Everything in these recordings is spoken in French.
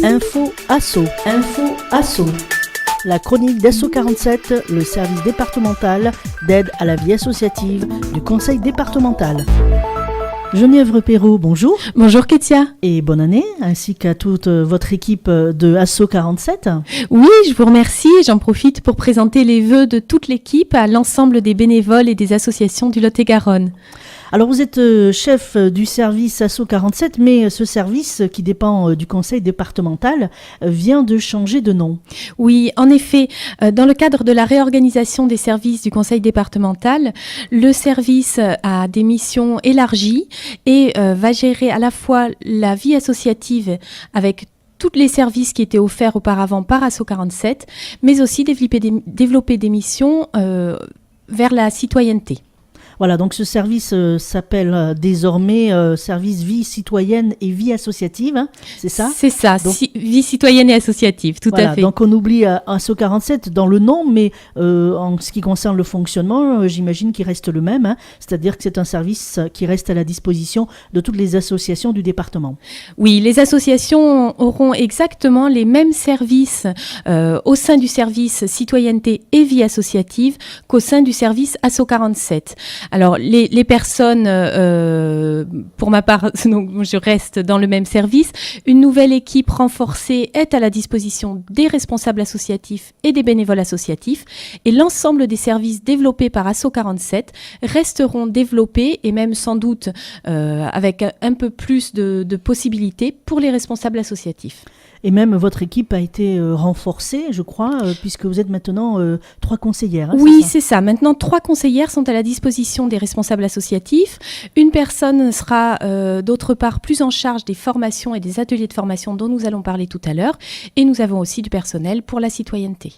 Info Asso. La chronique d'Asso 47, le service départemental d'aide à la vie associative du conseil départemental. Geneviève Perrault, bonjour. Bonjour Kétia. Et bonne année, ainsi qu'à toute votre équipe de Asso 47. Oui, je vous remercie et j'en profite pour présenter les vœux de toute l'équipe à l'ensemble des bénévoles et des associations du Lot-et-Garonne. Alors vous êtes chef du service Asso 47, mais ce service qui dépend du conseil départemental vient de changer de nom. Oui, en effet, dans le cadre de la réorganisation des services du conseil départemental, le service a des missions élargies et va gérer à la fois la vie associative avec tous les services qui étaient offerts auparavant par Asso 47, mais aussi développer des missions vers la citoyenneté. Voilà, donc ce service s'appelle désormais service vie citoyenne et vie associative, hein, c'est ça ? C'est ça, donc, vie citoyenne et associative, tout à fait. Donc on oublie Asso 47 dans le nom, mais en ce qui concerne le fonctionnement, j'imagine qu'il reste le même, hein, c'est-à-dire que c'est un service qui reste à la disposition de toutes les associations du département. Oui, les associations auront exactement les mêmes services au sein du service citoyenneté et vie associative qu'au sein du service Asso 47. Alors, les personnes, pour ma part, donc, je reste dans le même service. Une nouvelle équipe renforcée est à la disposition des responsables associatifs et des bénévoles associatifs. Et l'ensemble des services développés par Asso 47 resteront développés et même sans doute avec un peu plus de possibilités pour les responsables associatifs. Et même votre équipe a été renforcée, je crois, puisque vous êtes maintenant 3 conseillères. Hein, oui, c'est ça. Maintenant, 3 conseillères sont à la disposition des responsables associatifs. Une personne sera d'autre part plus en charge des formations et des ateliers de formation dont nous allons parler tout à l'heure. Et nous avons aussi du personnel pour la citoyenneté.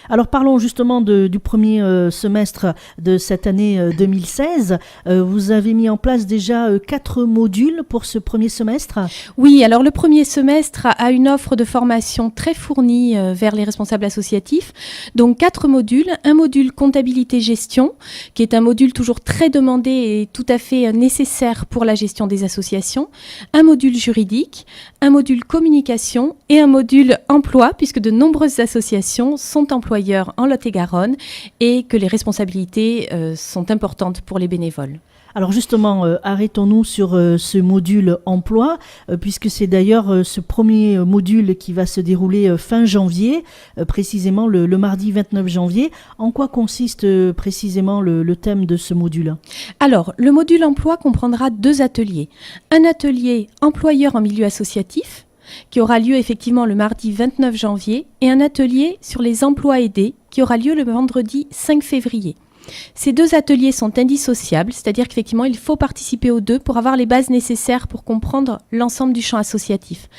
Alors parlons justement du premier semestre de cette année 2016. Vous avez mis en place déjà 4 modules pour ce premier semestre. Oui, alors le premier semestre a une offre de formation très fournie vers les responsables associatifs. Donc 4 modules. Un module comptabilité-gestion, qui est un module toujours très demandé et tout à fait nécessaire pour la gestion des associations. Un module juridique, un module communication et un module emploi, puisque de nombreuses associations sont employeurs en Lot-et-Garonne et que les responsabilités sont importantes pour les bénévoles. Alors justement, arrêtons-nous sur ce module emploi, puisque c'est d'ailleurs ce premier module qui va se dérouler fin janvier, précisément le mardi 29 janvier. En quoi consiste précisément le thème de ce module ? Alors, le module emploi comprendra 2 ateliers. Un atelier employeur en milieu associatif, qui aura lieu effectivement le mardi 29 janvier, et un atelier sur les emplois aidés, qui aura lieu le vendredi 5 février. Ces 2 ateliers sont indissociables, c'est-à-dire qu'effectivement, il faut participer aux 2 pour avoir les bases nécessaires pour comprendre l'ensemble du champ associatif.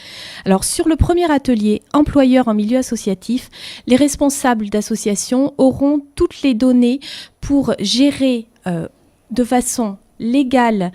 Alors, sur le premier atelier, employeur en milieu associatif, les responsables d'associations auront toutes les données pour gérer de façon légale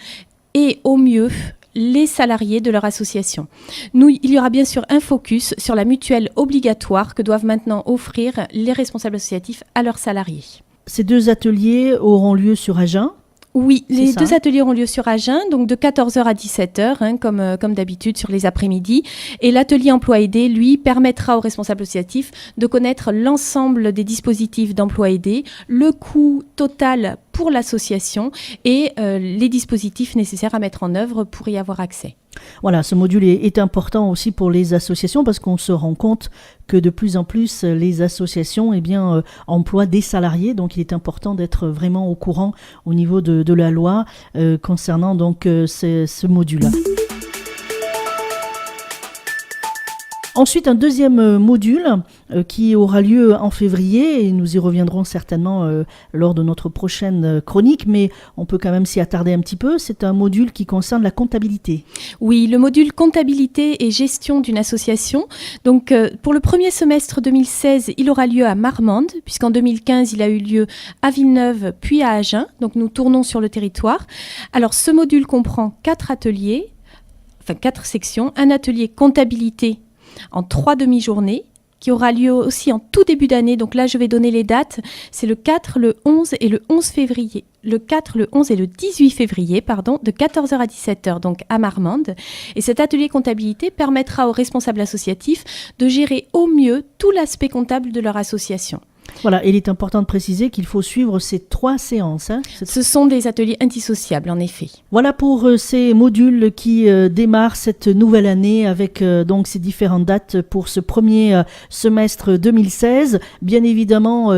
et au mieux les salariés de leur association. Il y aura bien sûr un focus sur la mutuelle obligatoire que doivent maintenant offrir les responsables associatifs à leurs salariés. Ces 2 ateliers auront lieu sur Agen ? Oui, les 2 ateliers auront lieu sur Agen, donc de 14h à 17h, comme d'habitude sur les après-midi. Et l'atelier emploi aidé, lui, permettra aux responsables associatifs de connaître l'ensemble des dispositifs d'emploi aidé, le coût total pour l'association et les dispositifs nécessaires à mettre en œuvre pour y avoir accès. Voilà, ce module est important aussi pour les associations parce qu'on se rend compte que de plus en plus les associations emploient des salariés, donc il est important d'être vraiment au courant au niveau de la loi concernant donc ce module-là. Ensuite, un deuxième module qui aura lieu en février, et nous y reviendrons certainement lors de notre prochaine chronique, mais on peut quand même s'y attarder un petit peu. C'est un module qui concerne la comptabilité. Oui, le module comptabilité et gestion d'une association. Donc, pour le premier semestre 2016, il aura lieu à Marmande, puisqu'en 2015, il a eu lieu à Villeneuve, puis à Agen. Donc, nous tournons sur le territoire. Alors, ce module comprend 4 ateliers, 4 sections. Un atelier comptabilité en 3 demi-journées, qui aura lieu aussi en tout début d'année. Donc là, je vais donner les dates. C'est le 4, le 11 et le 11 février. Le 4, le 11 et le 18 février, de 14h à 17h, donc à Marmande. Et cet atelier comptabilité permettra aux responsables associatifs de gérer au mieux tout l'aspect comptable de leur association. Voilà, et il est important de préciser qu'il faut suivre ces 3 séances. Ce sont des ateliers indissociables, en effet. Voilà pour ces modules qui démarrent cette nouvelle année avec donc ces différentes dates pour ce premier semestre 2016. Bien évidemment,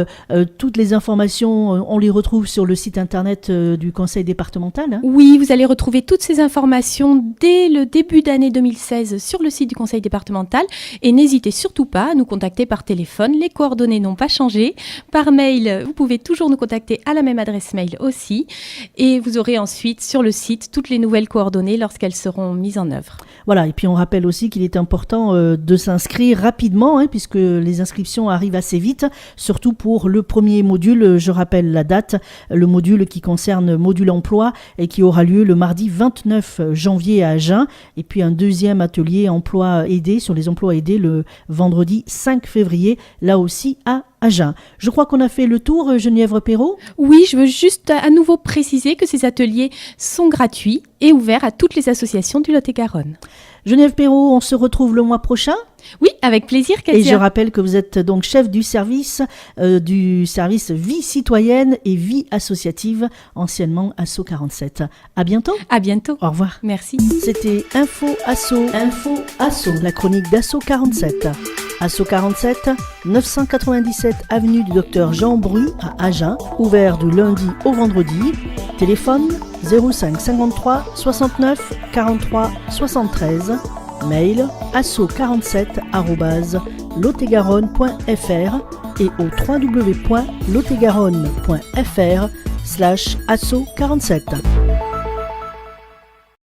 toutes les informations, on les retrouve sur le site internet du conseil départemental. Oui, vous allez retrouver toutes ces informations dès le début d'année 2016 sur le site du conseil départemental. Et n'hésitez surtout pas à nous contacter par téléphone. Les coordonnées n'ont pas changé. Par mail, vous pouvez toujours nous contacter à la même adresse mail aussi. Et vous aurez ensuite sur le site toutes les nouvelles coordonnées lorsqu'elles seront mises en œuvre. Voilà, et puis on rappelle aussi qu'il est important de s'inscrire rapidement, puisque les inscriptions arrivent assez vite, surtout pour le premier module, je rappelle la date, le module qui concerne module emploi et qui aura lieu le mardi 29 janvier à Agen, et puis un deuxième atelier emploi aidé sur les emplois aidés le vendredi 5 février, là aussi à Agen. Je crois qu'on a fait le tour, Geneviève Perrault. Oui, je veux juste à nouveau préciser que ces ateliers sont gratuits et ouverts à toutes les associations du Lot-et-Garonne. Geneviève Perrault, on se retrouve le mois prochain. Oui, avec plaisir, Katia. Et je rappelle que vous êtes donc chef du service vie citoyenne et vie associative, anciennement Asso 47. À bientôt. À bientôt. Au revoir. Merci. C'était Info Asso, la chronique d'Asso 47. Asso 47, 997 avenue du Docteur Jean Bru à Agen, ouvert du lundi au vendredi. Téléphone 05 53 69 43 73. Mail asso47@lotegaronne.fr et au www.lotegaronne.fr/asso47.